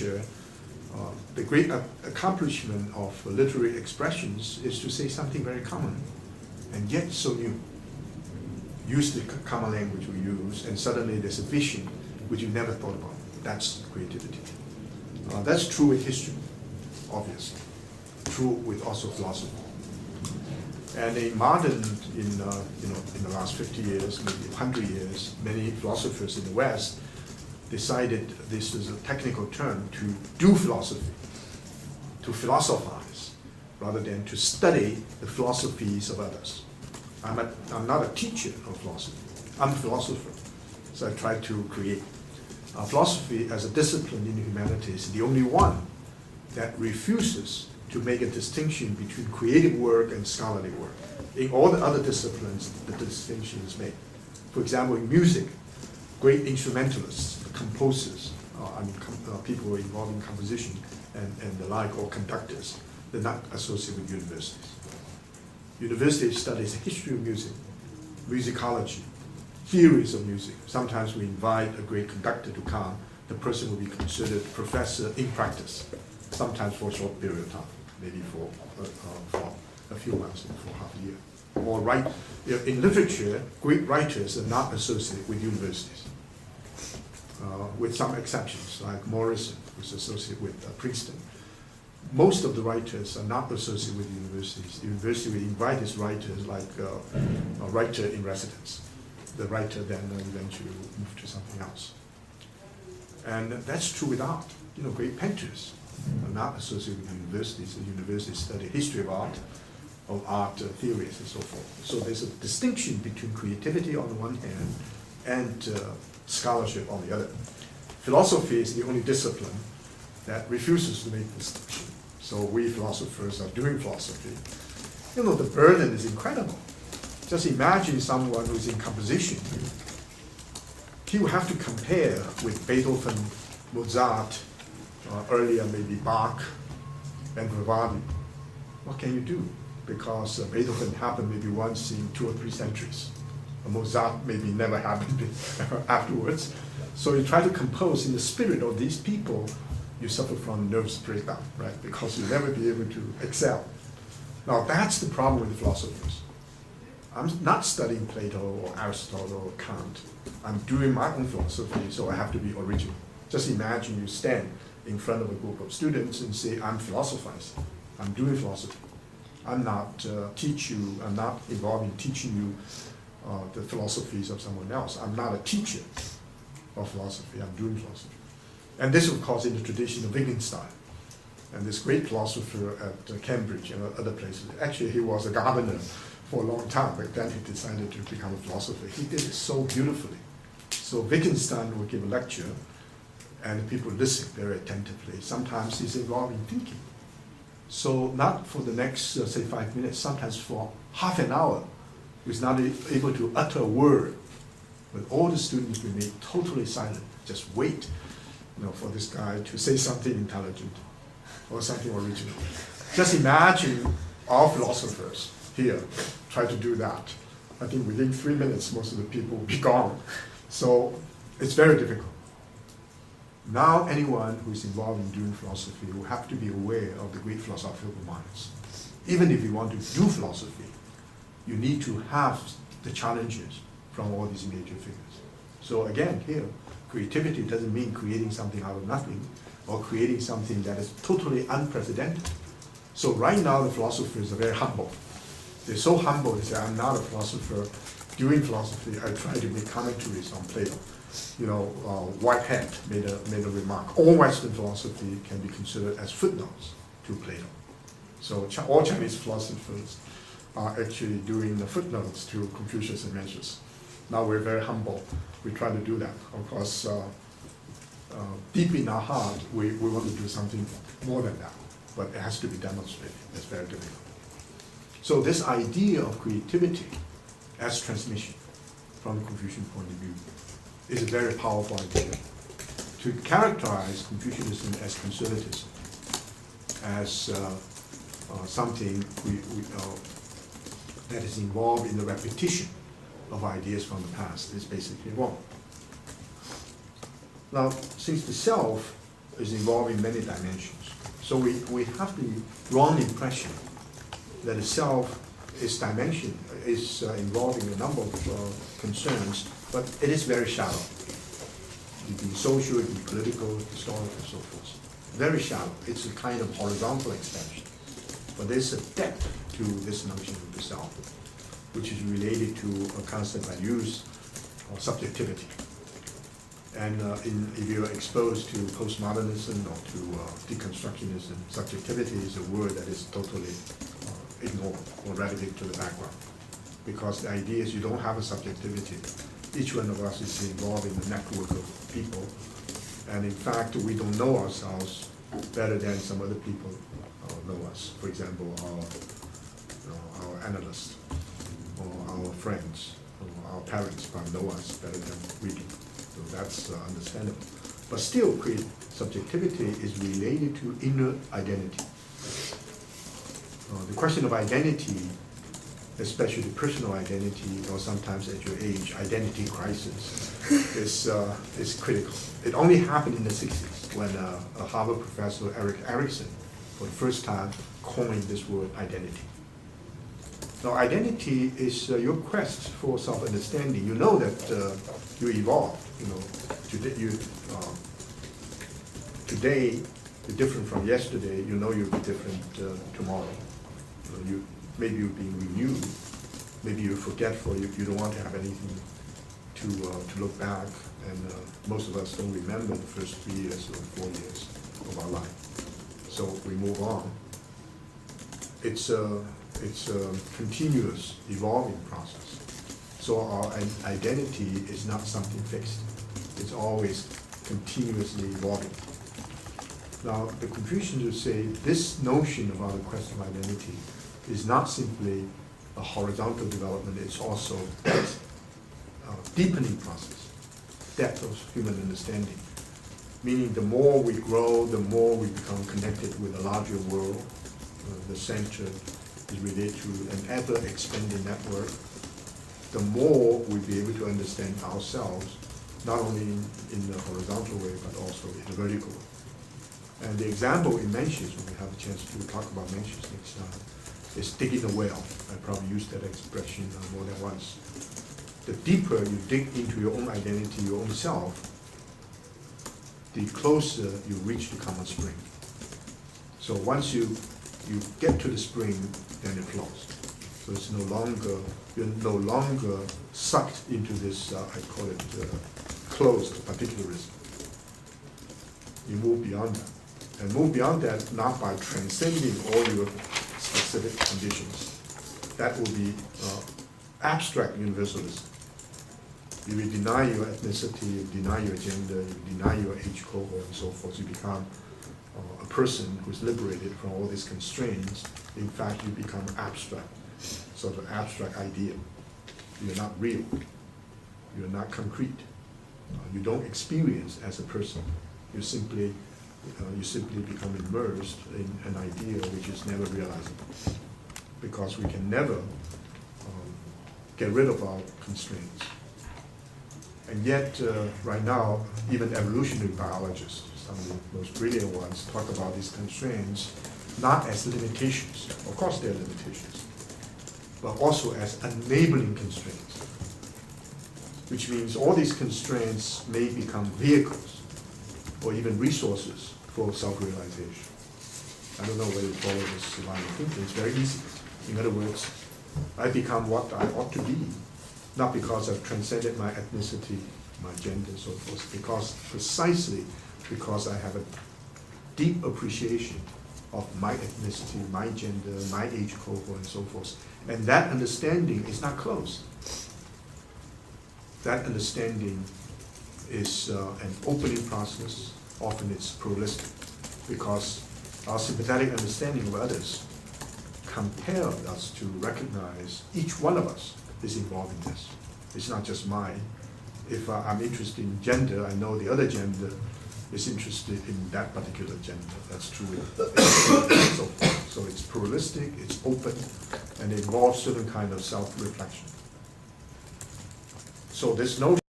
literature, the great accomplishment of literary expressions is to say something very common and yet so new. Use the common language we use, and suddenly there's a vision which you never thought about. That's creativity. That's true with history, obviously. True with also philosophy. And in modern, in the last 50 years, maybe 100 years, many philosophers in the West decided this is a technical term to do philosophy, to philosophize, rather than to study the philosophies of others. I'm not a teacher of philosophy. I'm a philosopher. So I try to create philosophy as a discipline in the humanities, the only one that refuses to make a distinction between creative work and scholarly work. In all the other disciplines, the distinction is made. For example, in music, great instrumentalists, composers, people involved in composition and the like, or conductors, they're not associated with universities. University studies the history of music, musicology, theories of music. Sometimes we invite a great conductor to come. The person will be considered professor in practice, sometimes for a short period of time, maybe for a few months or for half a year. Or in literature, great writers are not associated with universities, with some exceptions, like Morrison, who's associated with Princeton. Most of the writers are not associated with universities. The university will invite these writers like a writer in residence. The writer then eventually will move to something else. And that's true with art. Great painters are not associated with universities. The universities study history of art theories and so forth. So there's a distinction between creativity on the one hand and scholarship on the other. Philosophy is the only discipline that refuses to make this distinction. So we philosophers are doing philosophy. The burden is incredible. Just imagine someone who's in composition. He will have to compare with Beethoven, Mozart, earlier maybe Bach, and Vivaldi. What can you do? Because Beethoven happened maybe once in 2 or 3 centuries. Mozart maybe never happened afterwards. So you try to compose in the spirit of these people, you suffer from nervous breakdown, right? Because you'll never be able to excel. Now that's the problem with philosophers. I'm not studying Plato or Aristotle or Kant. I'm doing my own philosophy, so I have to be original. Just imagine you stand in front of a group of students and say, I'm philosophizing. I'm doing philosophy. I'm not I'm not involved in teaching you the philosophies of someone else. I'm not a teacher of philosophy. I'm doing philosophy. And this, of course, in the tradition of Wittgenstein. And this great philosopher at Cambridge and other places. Actually, he was a gardener for a long time, but then he decided to become a philosopher. He did it so beautifully. So Wittgenstein would give a lecture, and people listen very attentively. Sometimes he's involved in thinking. So not for the next, say, 5 minutes, sometimes for half an hour, he's not able to utter a word. But all the students remain totally silent, just wait for this guy to say something intelligent or something original. Just imagine our philosophers here try to do that. I think within 3 minutes, most of the people will be gone. So it's very difficult. Now anyone who is involved in doing philosophy will have to be aware of the great philosophical minds. Even if you want to do philosophy, you need to have the challenges from all these major figures. So again, here, creativity doesn't mean creating something out of nothing or creating something that is totally unprecedented. So right now, the philosophers are very humble. They're so humble, they say, I'm not a philosopher. Doing philosophy, I try to make commentaries on Plato. Whitehead made a remark. All Western philosophy can be considered as footnotes to Plato. So all Chinese philosophers are actually doing the footnotes to Confucius and Mencius. Now we're very humble. We try to do that. Of course, deep in our heart, we want to do something more than that. But it has to be demonstrated. It's very difficult. So this idea of creativity as transmission from the Confucian point of view is a very powerful idea. To characterize Confucianism as conservatism, as something that is involved in the repetition of ideas from the past is basically wrong. Now, since the self is involving many dimensions. So we have the wrong impression that the self is dimension, is involving a number of concerns, but it is very shallow. It can be social, it can be political, historical, and so forth. Very shallow. It's a kind of horizontal expansion. But there's a depth to this notion of the self, which is related to a concept I use, subjectivity. And if you're exposed to postmodernism or to deconstructionism, subjectivity is a word that is totally ignored or relegated to the background. Because the idea is you don't have a subjectivity. Each one of us is involved in a network of people. And in fact, we don't know ourselves better than some other people know us. For example, our analysts, or our friends, or our parents probably know us better than we do. So that's understandable. But still, subjectivity is related to inner identity. The question of identity, especially personal identity, or sometimes at your age, identity crisis, is critical. It only happened in the 60s when a Harvard professor, Erik Erikson, for the first time coined this word identity. Now, identity is your quest for self-understanding. You know that you evolved. You know, today you're different from yesterday. You know you'll be different tomorrow. Maybe you're being renewed. Maybe you're forgetful. You don't want to have anything to look back. And most of us don't remember the first 3 years or 4 years of our life. So we move on. It's a continuous evolving process. So our identity is not something fixed. It's always continuously evolving. Now, the Confucians would say this notion about the quest of identity is not simply a horizontal development, it's also a deepening process, depth of human understanding. Meaning the more we grow, the more we become connected with a larger world. The center is related to an ever-expanding network. The more we'll be able to understand ourselves, not only in the horizontal way, but also in the vertical way. And the example it mentions, when we have a chance to talk about mentions next time, is digging a well. I probably used that expression more than once. The deeper you dig into your own identity, your own self, the closer you reach the common spring. So once you get to the spring, then it flows. So it's you're no longer sucked into this, I call it closed particularism. You move beyond that. And move beyond that not by transcending all your specific conditions. That will be abstract universalism. You will deny your ethnicity, you deny your gender, you deny your age cohort, and so forth. You become a person who's liberated from all these constraints. In fact, you become abstract, sort of abstract idea. You're not real. You're not concrete. You don't experience as a person. You simply become immersed in an idea which is never realizable, because we can never get rid of our constraints. And yet, right now, even evolutionary biologists, some of the most brilliant ones, talk about these constraints not as limitations. Of course, they're limitations, but also as enabling constraints, which means all these constraints may become vehicles or even resources for self-realization. I don't know whether you follow this line of thinking. It's very easy. In other words, I become what I ought to be, not because I've transcended my ethnicity, my gender, and so forth, precisely because I have a deep appreciation of my ethnicity, my gender, my age cohort, and so forth. And that understanding is not closed. That understanding is an opening process. Often it's pluralistic, because our sympathetic understanding of others compels us to recognize each one of us is involved in this. It's not just mine. If I'm interested in gender, I know the other gender is interested in that particular gender. That's true. So it's pluralistic, it's open, and it involves certain kind of self-reflection. So this notion